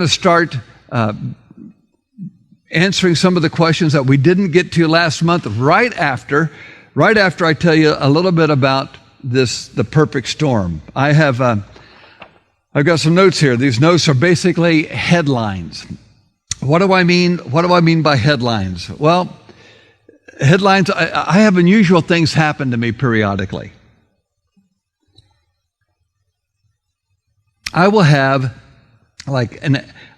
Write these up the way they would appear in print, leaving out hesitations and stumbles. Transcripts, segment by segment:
to start answering some of the questions that we didn't get to last month right after I tell you a little bit about the perfect storm. I've got some notes here. These notes are basically headlines. What do I mean? What do I mean by headlines? Well, headlines, I have unusual things happen to me periodically. I will have like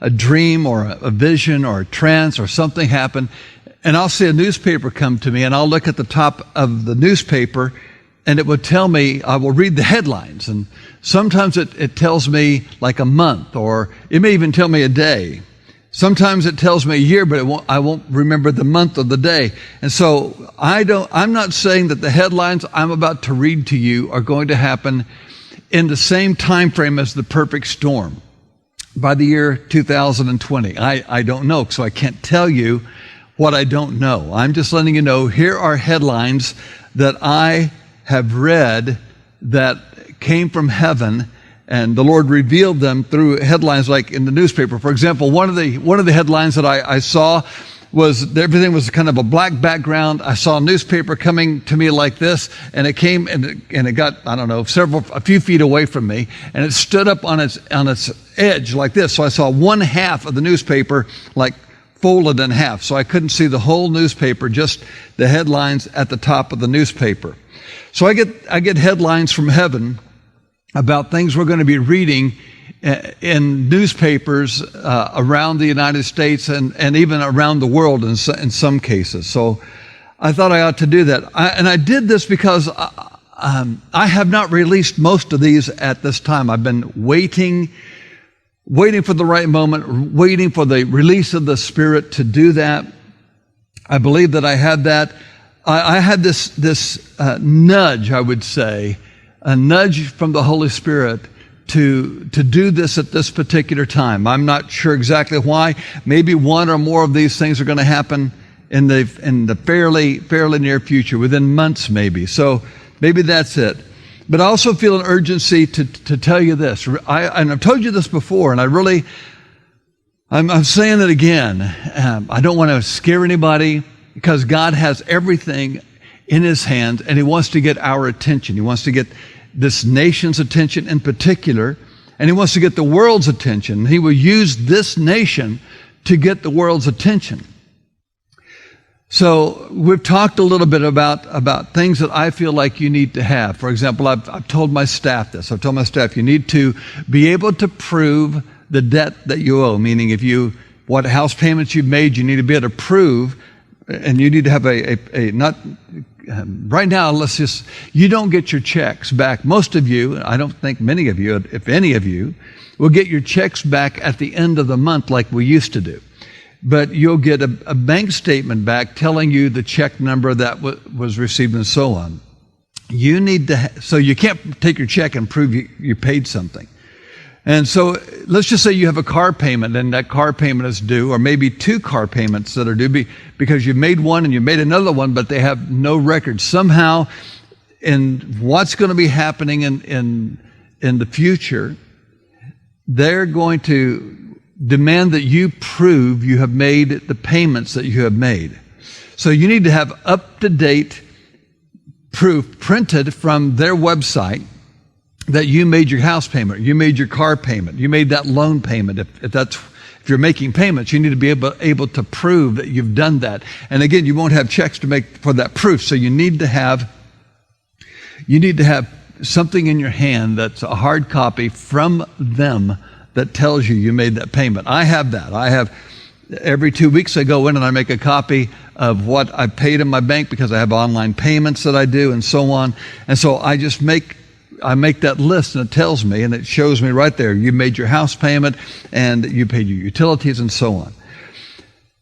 a dream or a vision or a trance or something happen, and I'll see a newspaper come to me, and I'll look at the top of the newspaper, and it would tell me, I will read the headlines, and sometimes it tells me like a month, or it may even tell me a day. Sometimes it tells me a year, but I won't remember the month or the day. And so I'm not saying that the headlines I'm about to read to you are going to happen in the same time frame as the perfect storm by the year 2020. I don't know, so I can't tell you what I don't know. I'm just letting you know, here are headlines that I have read that came from heaven, and the Lord revealed them through headlines like in the newspaper. For example, one of the headlines that I saw was everything was kind of a black background. I saw a newspaper coming to me like this, and it came and it got, I don't know, a few feet away from me, and it stood up on its edge like this. So I saw one half of the newspaper like folded in half. So I couldn't see the whole newspaper, just the headlines at the top of the newspaper. So I get headlines from heaven about things we're going to be reading in newspapers around the United States and even around the world in some cases. So I thought I ought to do that. And I did this because I have not released most of these at this time. I've been waiting for the right moment, waiting for the release of the Spirit to do that. I believe that I had that. I had this nudge, I would say, a nudge from the Holy Spirit to do this at this particular time. I'm not sure exactly why. Maybe one or more of these things are going to happen in the fairly near future, within months maybe. So maybe that's it. But I also feel an urgency to tell you this. And I've told you this before, and I'm saying it again. I don't want to scare anybody, because God has everything in His hands, and He wants to get our attention. He wants to get this nation's attention in particular, and He wants to get the world's attention. He will use this nation to get the world's attention. So we've talked a little bit about things that I feel like you need to have. For example, I've told my staff this. I've told my staff, you need to be able to prove the debt that you owe, meaning what house payments you've made, you need to be able to prove, and you need to have right now, you don't get your checks back. Most of you, I don't think many of you, if any of you, will get your checks back at the end of the month like we used to do. But you'll get a bank statement back telling you the check number that was received and so on. You need to, so you can't take your check and prove you paid something. And so let's just say you have a car payment, and that car payment is due, or maybe two car payments that are due because you made one and you made another one, but they have no record. Somehow, in what's going to be happening in the future, they're going to demand that you prove you have made the payments that you have made. So you need to have up-to-date proof printed from their website that you made your house payment, you made your car payment, you made that loan payment. If you're making payments, you need to be able to prove that you've done that. And again, you won't have checks to make for that proof. So you need to have something in your hand that's a hard copy from them that tells you made that payment. I have that. Every 2 weeks I go in and I make a copy of what I paid in my bank, because I have online payments that I do and so on. And so I make that list, and it tells me, and it shows me right there, you made your house payment and you paid your utilities and so on.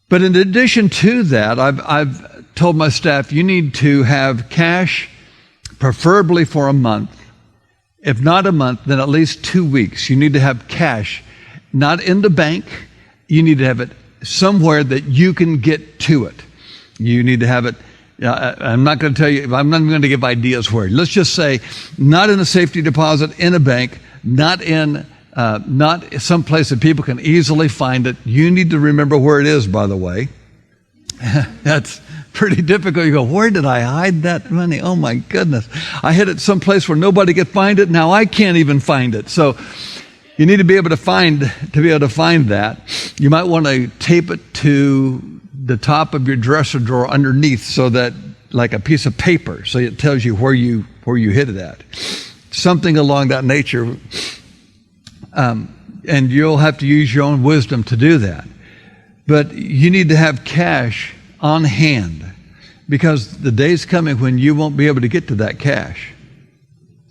But in addition to that, I've told my staff, you need to have cash, preferably for a month. If not a month, then at least 2 weeks. You need to have cash, not in the bank. You need to have it somewhere that you can get to it. You need to have it. I'm not going to tell you, I'm not going to give ideas where. Let's just say, not in a safety deposit, in a bank, not in not someplace that people can easily find it. You need to remember where it is, by the way. That's pretty difficult. You go, where did I hide that money? Oh my goodness. I hid it someplace where nobody could find it. Now I can't even find it. So you need to be able to find that. You might want to tape it to the top of your dresser drawer underneath, so that, like a piece of paper, so it tells you where you hid it at. Something along that nature. And you'll have to use your own wisdom to do that. But you need to have cash on hand, because the day's coming when you won't be able to get to that cash.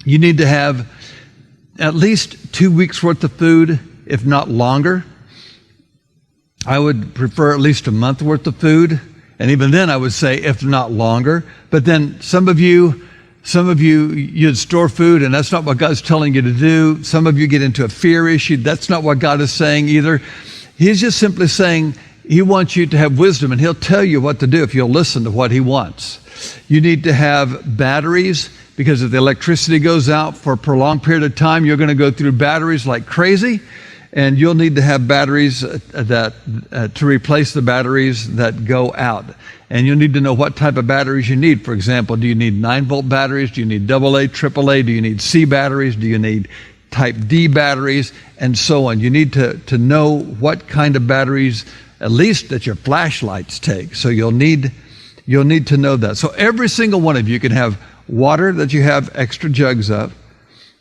You need to have at least 2 weeks worth of food, if not longer. I would prefer at least a month worth of food. And even then I would say, if not longer. But then some of you, you'd store food, and that's not what God's telling you to do. Some of you get into a fear issue. That's not what God is saying either. He's just simply saying He wants you to have wisdom, and He'll tell you what to do if you'll listen to what He wants. You need to have batteries, because if the electricity goes out for a prolonged period of time, you're going to go through batteries like crazy, and you'll need to have batteries to replace the batteries that go out. And you'll need to know what type of batteries you need. For example, do you need 9-volt batteries? Do you need AA, AAA? Do you need C batteries? Do you need type D batteries? And so on. You need to know what kind of batteries, at least that your flashlights take. So you'll need to know that. So every single one of you can have water that you have extra jugs of.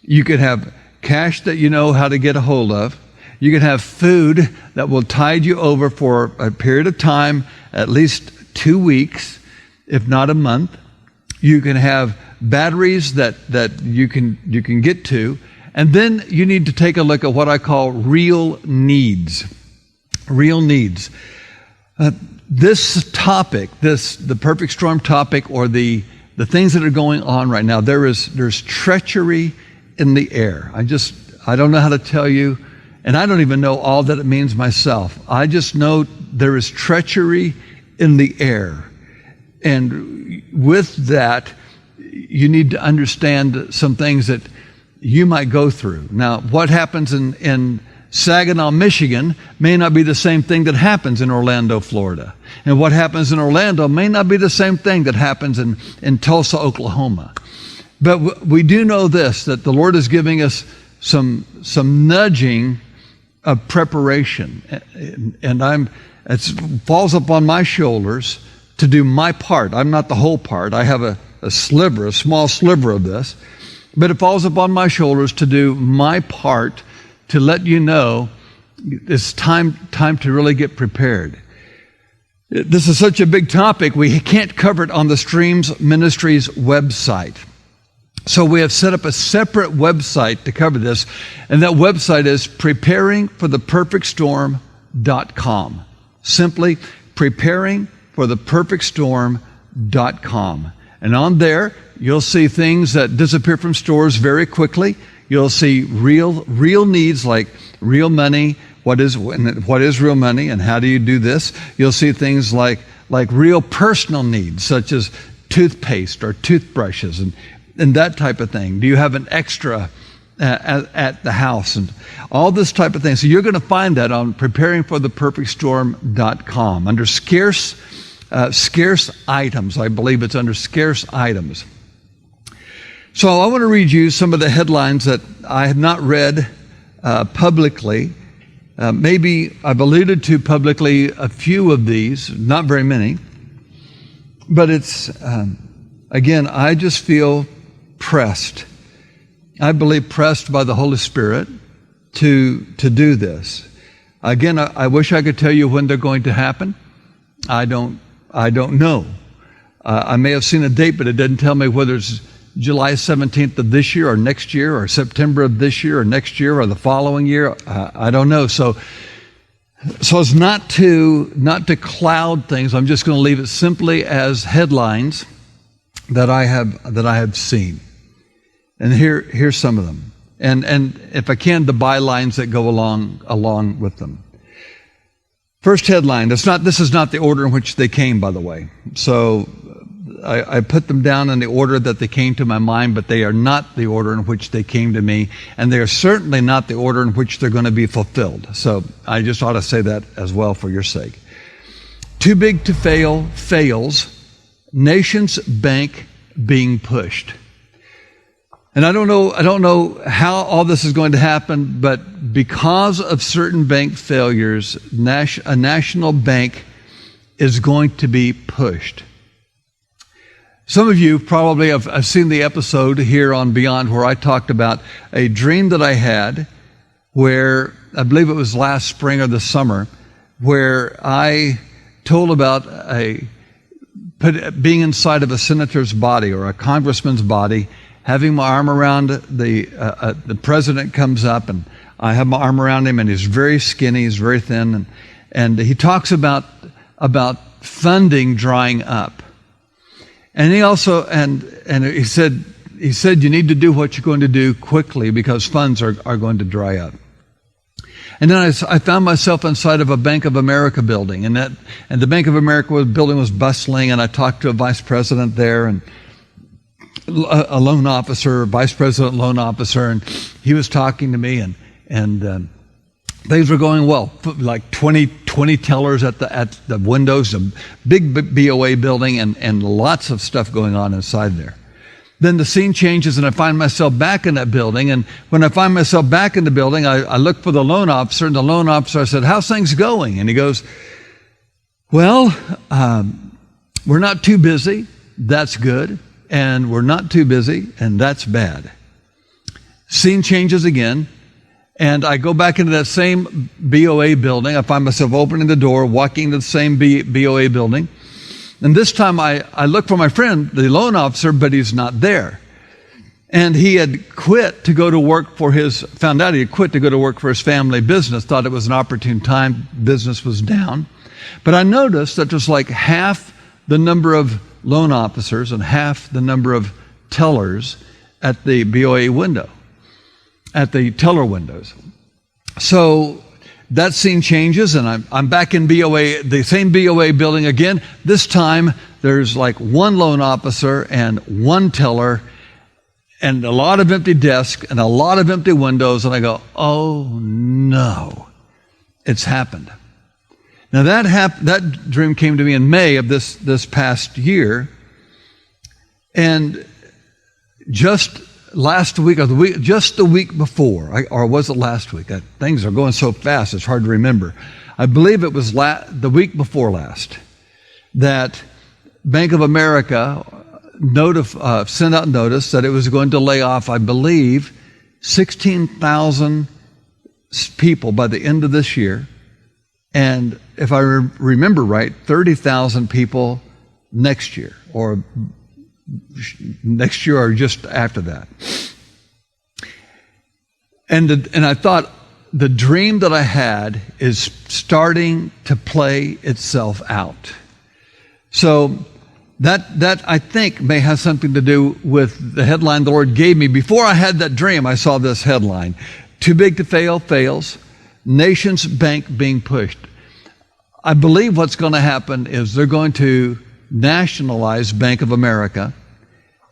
You could have cash that you know how to get a hold of. You can have food that will tide you over for a period of time, at least 2 weeks, if not a month. You can have batteries that you can get to. And then you need to take a look at what I call real needs. Real needs. This topic, the perfect storm topic, or the things that are going on right now, there's treachery in the air. I don't know how to tell you, and I don't even know all that it means myself. I just know there is treachery in the air. And with that, you need to understand some things that you might go through. Now, what happens in Saginaw, Michigan may not be the same thing that happens in Orlando, Florida. And what happens in Orlando may not be the same thing that happens in Tulsa, Oklahoma. But we do know this, that the Lord is giving us some nudging of preparation. And it falls upon my shoulders to do my part. I'm not the whole part. I have a small sliver of this. But it falls upon my shoulders to do my part to let you know it's time to really get prepared. This is such a big topic, we can't cover it on the Streams Ministries website. So we have set up a separate website to cover this, and that website is preparingfortheperfectstorm.com. Simply preparingfortheperfectstorm.com. And on there, you'll see things that disappear from stores very quickly. You'll see real needs, like real money. What is real money, and how do you do this? You'll see things like real personal needs, such as toothpaste or toothbrushes and that type of thing. Do you have an extra at the house, and all this type of thing? So you're going to find that on preparingfortheperfectstorm.com under scarce items. I believe it's under scarce items. So I want to read you some of the headlines that I have not read publicly. Maybe I've alluded to publicly a few of these, not very many. But it's, again, I just feel pressed. I believe pressed by the Holy Spirit to do this. Again, I wish I could tell you when they're going to happen. I don't know. I may have seen a date, but it doesn't tell me whether it's July 17th of this year or next year, or September of this year or next year or the following year. I don't know. So as not to cloud things, I'm just going to leave it simply as headlines that I have seen. And here's some of them. And if I can, the bylines that go along with them. First headline. This is not the order in which they came, by the way. So I put them down in the order that they came to my mind, but they are not the order in which they came to me, and they are certainly not the order in which they're going to be fulfilled. So I just ought to say that as well for your sake. Too big to fail, fails. Nation's bank being pushed. And I don't know how all this is going to happen, but because of certain bank failures, a national bank is going to be pushed. Some of you probably have seen the episode here on Beyond where I talked about a dream that I had where, I believe it was last spring or the summer, where I told about being inside of a senator's body or a congressman's body, having my arm around the president comes up, and I have my arm around him, and he's very skinny, he's very thin, and he talks about funding drying up. And he also, and he said, you need to do what you're going to do quickly because funds are going to dry up. And then I found myself inside of a Bank of America building, and the Bank of America building was bustling, and I talked to a vice president there, and a loan officer, vice president loan officer, and he was talking to me, and things were going well. Like 20 tellers at the windows, a big BOA building, and lots of stuff going on inside there. Then the scene changes, and I find myself back in that building. And when I find myself back in the building, I look for the loan officer, and the loan officer, I said, "How's things going?" And he goes, "Well, we're not too busy. That's good. And we're not too busy, and that's bad." Scene changes again, and I go back into that same BOA building. I find myself opening the door, walking into the same BOA building. And this time I look for my friend, the loan officer, but he's not there. And he had quit to go to work found out he had quit to go to work for his family business, thought it was an opportune time, business was down. But I noticed that there's like half the number of loan officers and half the number of tellers at the BOA window, at the teller windows. So that scene changes, and I'm back in BOA, the same BOA building again. This time there's like one loan officer and one teller and a lot of empty desks and a lot of empty windows, and I go, oh no, it's happened. Now that dream came to me in May of this past year, and just last week, or just the week before, or was it last week? Things are going so fast, it's hard to remember. I believe it was the week before last that Bank of America sent out notice that it was going to lay off, I believe, 16,000 people by the end of this year. And if I remember right, 30,000 people next year, or just after that. And I thought, the dream that I had is starting to play itself out. So that I think may have something to do with the headline the Lord gave me. Before I had that dream, I saw this headline: "Too big to fail, fails. Nation's bank being pushed." I believe what's going to happen is they're going to nationalize Bank of America,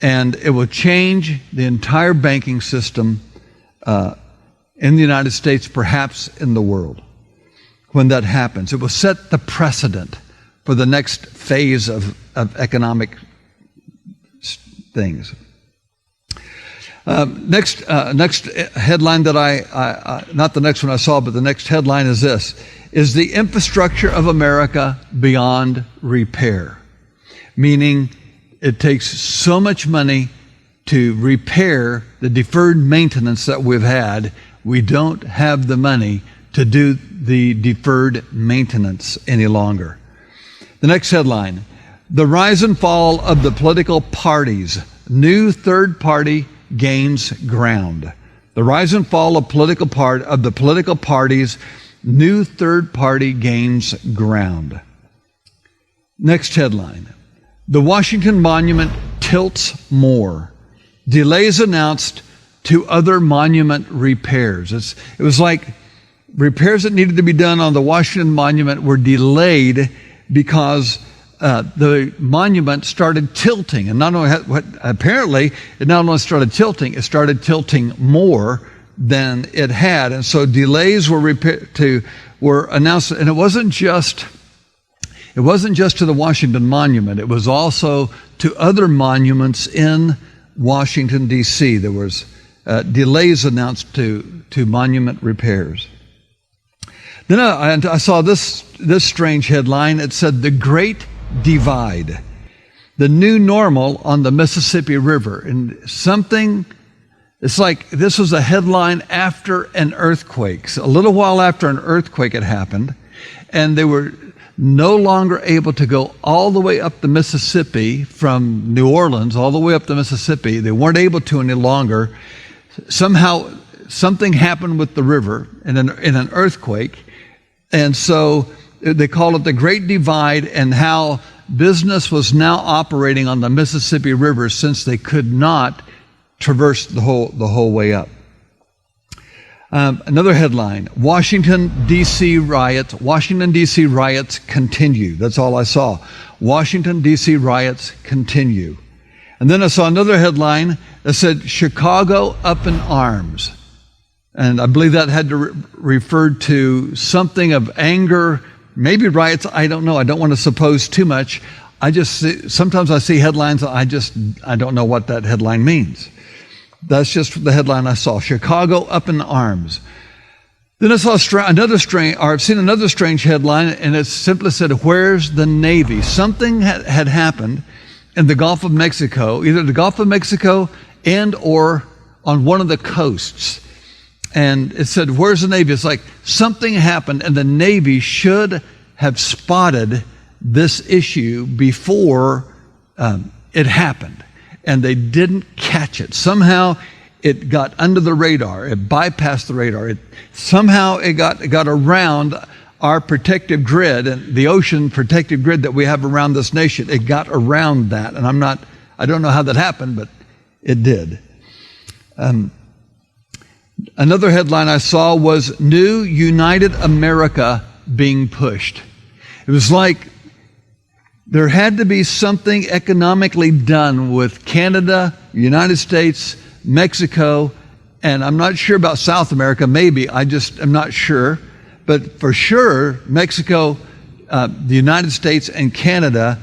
and it will change the entire banking system in the United States, perhaps in the world. When that happens, it will set the precedent for the next phase of economic things. Next headline that not the next one I saw, but the next headline is this: is the infrastructure of America beyond repair? Meaning it takes so much money to repair the deferred maintenance that we've had, we don't have the money to do the deferred maintenance any longer. The next headline: the rise and fall of the political parties. New third party gains ground. The rise and fall of the political parties. New third party gains ground. Next headline: the Washington Monument tilts more. Delays announced to other monument repairs. It was like repairs that needed to be done on the Washington Monument were delayed because the monument started tilting. And not only apparently, it not only started tilting, it started tilting more than it had. And so delays were announced. And it wasn't just to the Washington Monument. It was also to other monuments in Washington, D.C. There was delays announced to monument repairs. Then I saw this strange headline. It said, "The Great Divide, the new normal on the Mississippi River." And it's like this was a headline after an earthquake. So a little while after an earthquake had happened, and they were no longer able to go all the way up the Mississippi from New Orleans, all the way up the Mississippi. They weren't able to any longer. Somehow something happened with the river in an earthquake. And so they call it the Great Divide, and how business was now operating on the Mississippi River since they could not traverse the whole way up. Another headline: Washington, D.C. riots. Washington, D.C. riots continue. That's all I saw. Washington, D.C. riots continue. And then I saw another headline that said, "Chicago up in arms." And I believe that had to refer to something of anger, maybe riots. I don't know. I don't want to suppose too much. Sometimes I see headlines. I don't know what that headline means. That's just the headline I saw. Chicago up in arms. Then I saw I've seen another strange headline, and it simply said, "Where's the Navy?" Something had happened in the Gulf of Mexico, either the Gulf of Mexico and or on one of the coasts. And it said, "Where's the Navy?" It's like something happened, and the Navy should have spotted this issue before it happened. And they didn't catch it. Somehow it got under the radar. It bypassed the radar. Somehow it got around our protective grid, and the ocean protective grid that we have around this nation. It got around that. And I don't know how that happened, but it did. Another headline I saw was "New United America being pushed." It was like there had to be something economically done with Canada, United States, Mexico, and I'm not sure about South America. Maybe, I'm not sure. But for sure, Mexico, the United States, and Canada,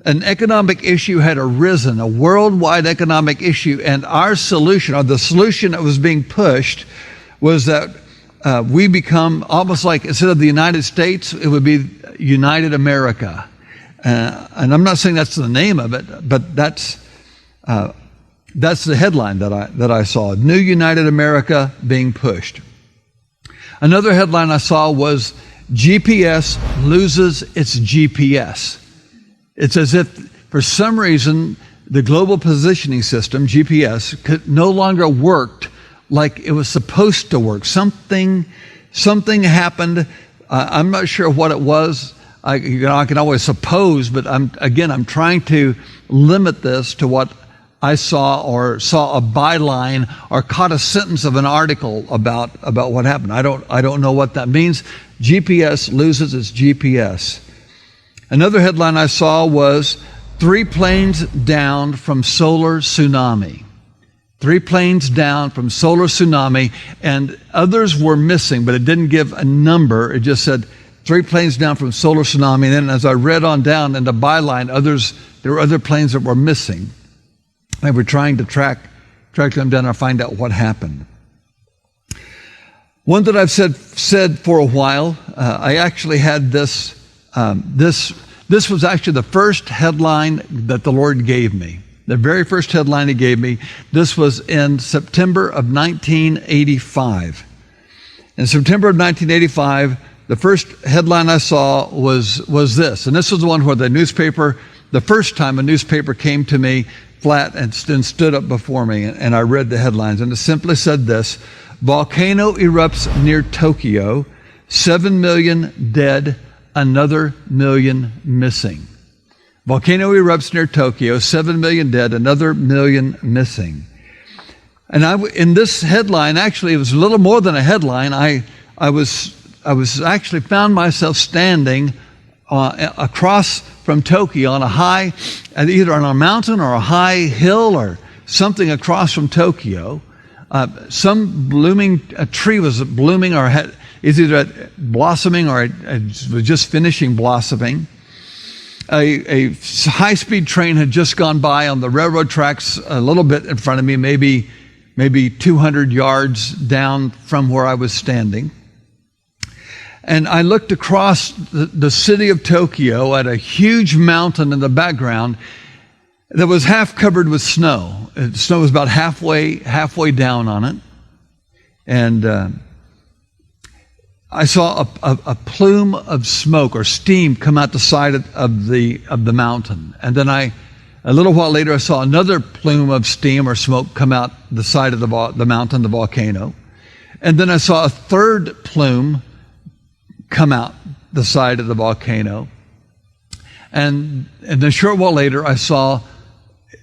an economic issue had arisen, a worldwide economic issue, and our solution, or the solution that was being pushed, was that we become almost like, instead of the United States, it would be United America. And I'm not saying that's the name of it, but that's the headline that I saw. New United America being pushed. Another headline I saw was "GPS loses its GPS." It's as if, for some reason, the global positioning system, GPS, no longer worked like it was supposed to work. Something happened. I'm not sure what it was. I can always suppose, but I'm trying to limit this to what I saw, or saw a byline, or caught a sentence of an article about what happened. I don't know what that means. GPS loses its GPS. Another headline I saw was 3 planes down from solar tsunami. 3 planes down from solar tsunami, and others were missing, but it didn't give a number. It just said 3 planes down from solar tsunami. And then as I read on down in the byline, there were other planes that were missing. They were trying to track them down and find out what happened. One that I've said for a while, I actually had this was actually the first headline that the Lord gave me. The very first headline He gave me. This was in September of 1985. In September of 1985, the first headline I saw was this. And this was the one where the first time a newspaper came to me flat and stood up before me, and I read the headlines. And it simply said this: "Volcano erupts near Tokyo, 7 million dead, another million missing." Volcano erupts near Tokyo, 7 million dead, another million missing. And in this headline, actually, it was a little more than a headline. I was actually found myself standing across from Tokyo on a high, either on a mountain or a high hill or something across from Tokyo. Some blooming tree was blooming or is either blossoming or it was just finishing blossoming. A high-speed train had just gone by on the railroad tracks a little bit in front of me, maybe 200 yards down from where I was standing. And I looked across the city of Tokyo at a huge mountain in the background that was half covered with snow. The snow was about halfway down on it. And I saw a plume of smoke or steam come out the side of the mountain. And then a little while later, I saw another plume of steam or smoke come out the side of the mountain, the volcano. And then I saw a third plume come out the side of the volcano. And a short while later, I saw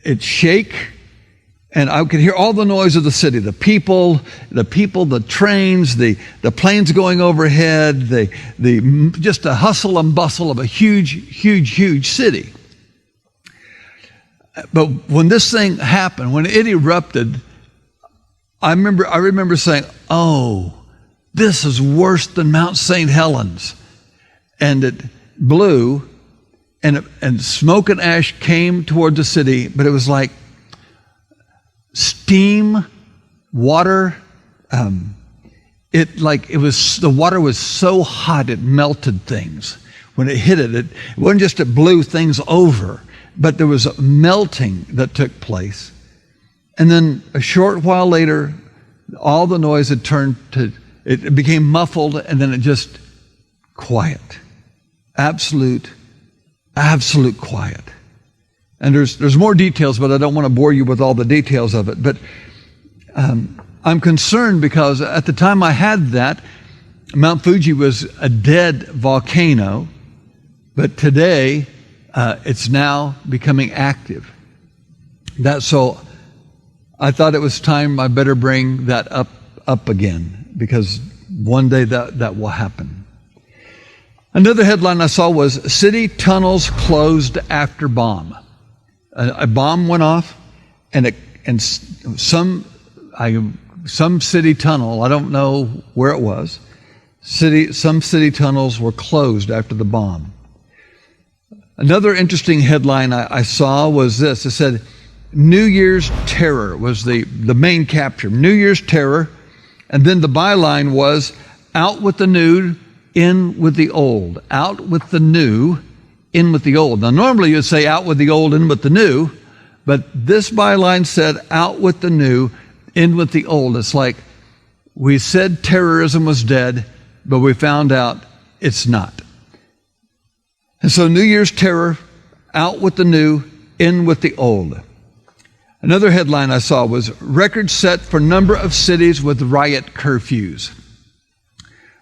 it shake, and I could hear all the noise of the city, the people, the trains, the planes going overhead, just a hustle and bustle of a huge city. But when this thing happened, when it erupted, I remember saying, "Oh, this is worse than Mount St. Helens." And it blew, and smoke and ash came toward the city, but it was like steam, water. The water was so hot it melted things. When it hit it wasn't just it blew things over, but there was a melting that took place. And then a short while later, all the noise had turned to, it became muffled, and then it just quiet. Absolute quiet. And there's more details, but I don't want to bore you with all the details of it. But I'm concerned because at the time I had that, Mount Fuji was a dead volcano, but today it's now becoming active. So I thought it was time I better bring that up again, because one day that will happen. Another headline I saw was "City Tunnels Closed After Bomb." A bomb went off, and some city tunnel, I don't know where it was, some city tunnels were closed after the bomb. Another interesting headline I saw was this. It said, "New Year's Terror" was the main capture. New Year's Terror. And then the byline was, "Out with the new, in with the old." Out with the new, in with the old. Now, normally you'd say out with the old, in with the new, but this byline said out with the new, in with the old. It's like we said terrorism was dead, but we found out it's not. And so New Year's Terror, out with the new, in with the old. Another headline I saw was "Record set for number of cities with riot curfews."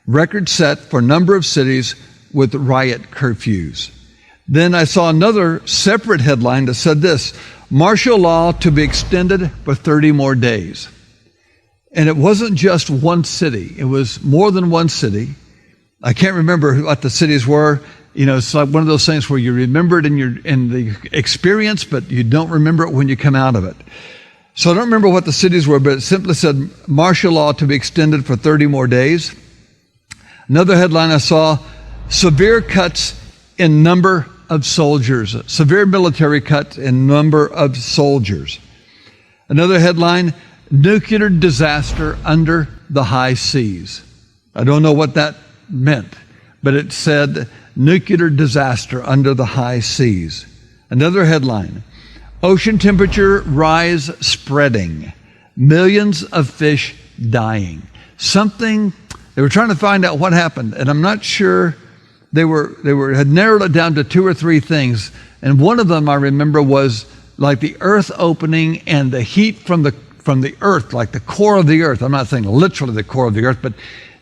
Record set for number of cities with riot curfews. Then I saw another separate headline that said this: "Martial law to be extended for 30 more days." And it wasn't just one city. It was more than one city. I can't remember what the cities were. You know, it's like one of those things where you remember it in the experience, but you don't remember it when you come out of it. So I don't remember what the cities were, but it simply said martial law to be extended for 30 more days. Another headline I saw: "Severe cuts in number of soldiers." Severe military cuts in number of soldiers. Another headline: "Nuclear disaster under the high seas." I don't know what that meant, but it said nuclear disaster under the high seas. Another headline: "Ocean temperature rise spreading. Millions of fish dying." They were trying to find out what happened, and I'm not sure. They had narrowed it down to 2 or 3 things, and one of them I remember was like the earth opening and the heat from the earth, like the core of the earth. I'm not saying literally the core of the earth, but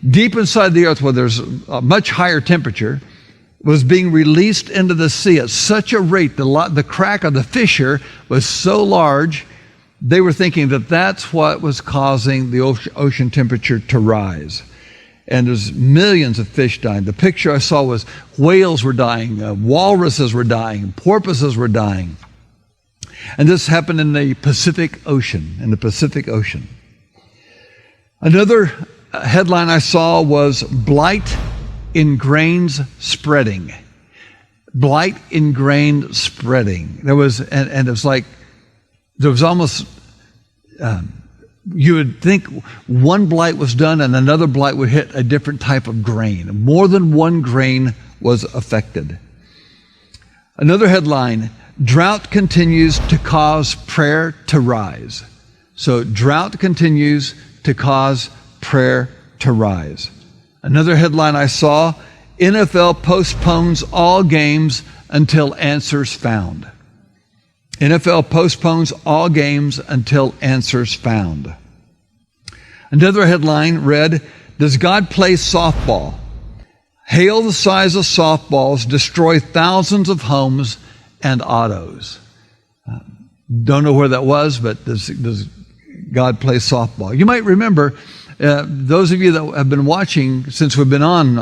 deep inside the earth where there's a much higher temperature, was being released into the sea at such a rate. The crack of the fissure was so large, they were thinking that that's what was causing the ocean temperature to rise. and there's millions of fish dying. The picture I saw was whales were dying, walruses were dying, porpoises were dying. And this happened in the Pacific Ocean, Another headline I saw was blight in grains spreading. Blight in grain spreading. There was, and it was like, there was almost, you would think one blight was done and another blight would hit a different type of grain. More than one grain was affected. Another headline, drought continues to cause prayer to rise. So drought continues to cause prayer to rise. Another headline I saw, NFL postpones all games until answers found. NFL postpones all games until answers found. Another headline read, does God play softball? Hail the size of softballs destroy thousands of homes and autos. Don't know where that was, but does God play softball? You might remember, those of you that have been watching since we've been on,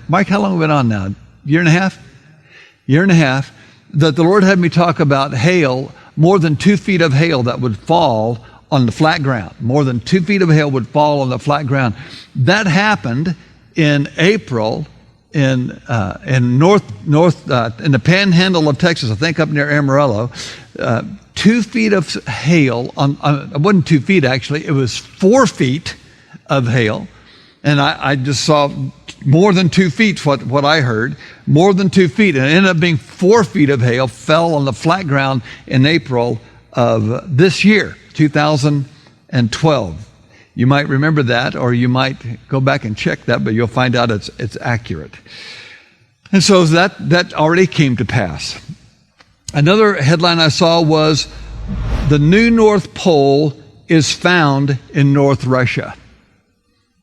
Mike, how long have we been on now? Year and a half, that the Lord had me talk about hail, more than 2 feet of hail that would fall on the flat ground. More than 2 feet of hail would fall on the flat ground. That happened in April in the panhandle of Texas, I think up near Amarillo. 2 feet of hail, it wasn't 2 feet actually, it was 4 feet of hail. And I just saw more than 2 feet, what I heard, more than 2 feet. And it ended up being 4 feet of hail fell on the flat ground in April of this year, 2012. You might remember that, or you might go back and check that, but you'll find out it's accurate. And so that already came to pass. Another headline I saw was, the new North Pole is found in North Russia.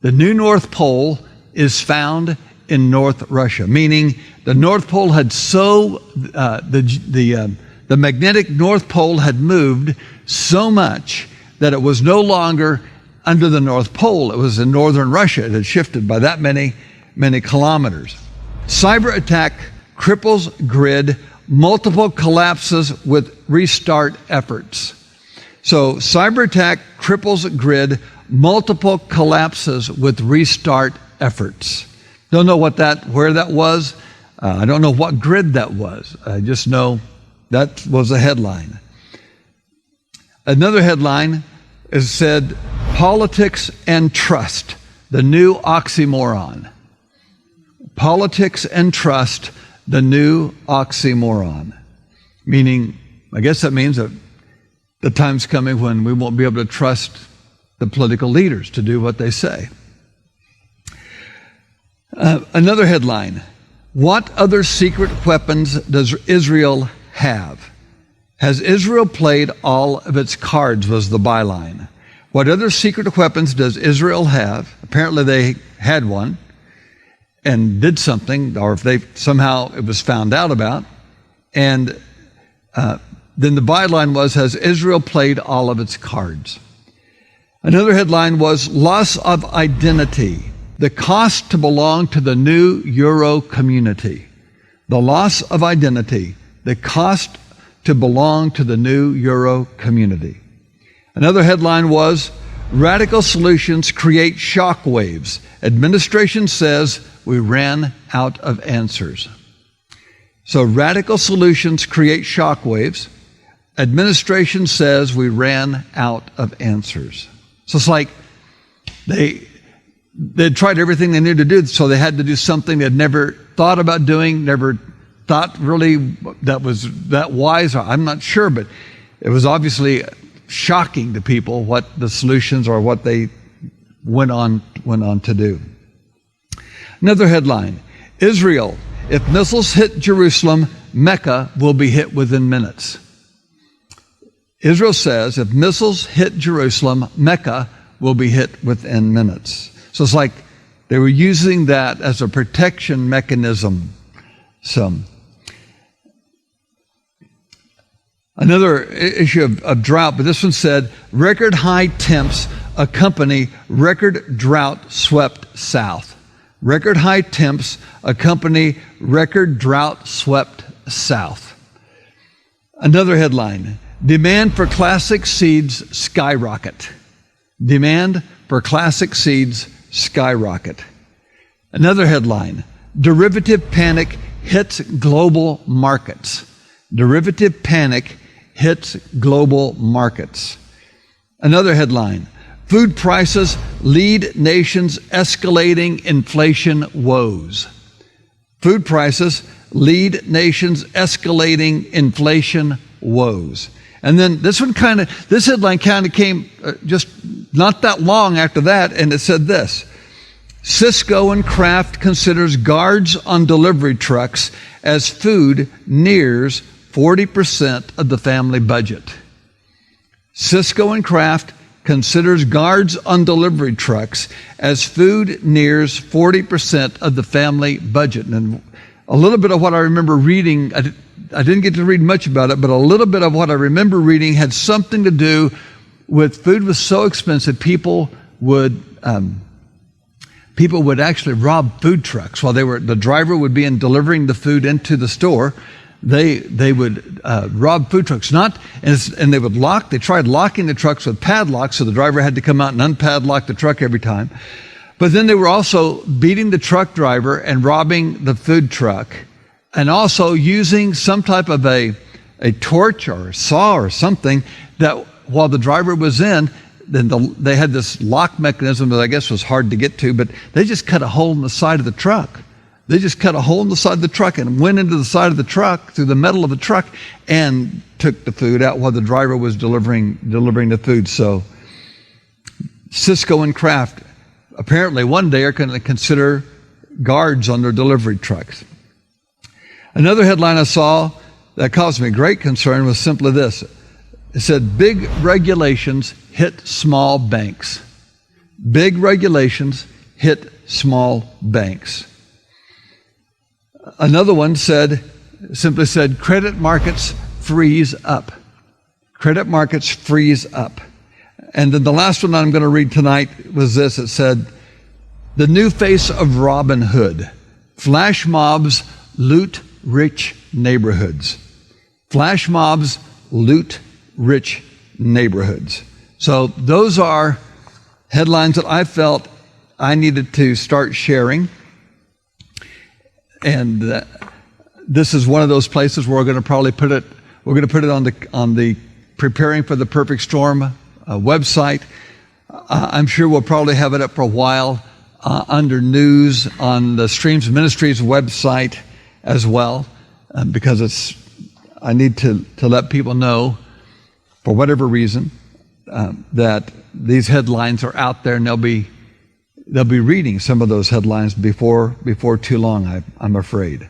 The new North Pole is found in North Russia, meaning the North Pole had the magnetic North Pole had moved so much that it was no longer under the North Pole. It was in northern Russia. It had shifted by that many kilometers. Cyber attack cripples grid, multiple collapses with restart efforts. So cyber attack cripples grid, multiple collapses with restart efforts. Don't know where that was. I don't know what grid that was. I just know that was a headline. Another headline is said, politics and trust, the new oxymoron. Politics and trust, the new oxymoron. Meaning, I guess that means that the time's coming when we won't be able to trust the political leaders to do what they say. Another headline, what other secret weapons does Israel have? Has Israel played all of its cards, was the byline. What other secret weapons does Israel have? Apparently they had one and did something, or if they somehow it was found out about. And then the byline was, has Israel played all of its cards? Another headline was, loss of identity, the cost to belong to the new Euro community. The loss of identity, the cost to belong to the new Euro community. Another headline was, radical solutions create shockwaves. Administration says we ran out of answers. So radical solutions create shockwaves. Administration says we ran out of answers. So it's like they'd tried everything they needed to do, so they had to do something they'd never thought about doing, never thought really that was that wise. I'm not sure, but it was obviously shocking to people what the solutions or what they went on to do. Another headline, Israel, if missiles hit Jerusalem, Mecca will be hit within minutes. Israel says if missiles hit Jerusalem, Mecca will be hit within minutes. So it's like they were using that as a protection mechanism. Another issue of drought, but this one said, record high temps accompany record drought swept south. Record high temps accompany record drought-swept South. Another headline, demand for classic seeds skyrocket. Demand for classic seeds skyrocket. Another headline, derivative panic hits global markets. Derivative panic hits global markets. Another headline, food prices lead nations escalating inflation woes. Food prices lead nations escalating inflation woes. And then this headline kind of came just not that long after that, and it said this, Cisco and Kraft considers guards on delivery trucks as food nears 40% of the family budget. Cisco and Kraft considers guards on delivery trucks as food nears 40% of the family budget. And a little bit of what I remember reading, I didn't get to read much about it, but a little bit of what I remember reading had something to do with food was so expensive, people would actually rob food trucks while the driver would be delivering the food into the store. They would rob food trucks, and they tried locking the trucks with padlocks, so the driver had to come out and unpadlock the truck every time. But then they were also beating the truck driver and robbing the food truck, and also using some type of a torch or a saw or something that while the driver was in, then they had this lock mechanism that I guess was hard to get to, but they just cut a hole in the side of the truck. They just cut a hole in the side of the truck and went into the side of the truck, through the metal of the truck, and took the food out while the driver was delivering the food. So Cisco and Kraft apparently one day are going to consider guards on their delivery trucks. Another headline I saw that caused me great concern was simply this. It said, big regulations hit small banks. Big regulations hit small banks. Another one simply said, credit markets freeze up. Credit markets freeze up. And then the last one I'm going to read tonight was this. It said, the new face of Robin Hood. Flash mobs loot rich neighborhoods. Flash mobs loot rich neighborhoods. So those are headlines that I felt I needed to start sharing. And this is one of those places where we're going to probably put it. We're going to put it on the Preparing for the Perfect Storm website. I'm sure we'll probably have it up for a while under news on the Streams Ministries website as well, because I need to let people know, for whatever reason, that these headlines are out there, and they'll be reading some of those headlines before too long, I'm afraid.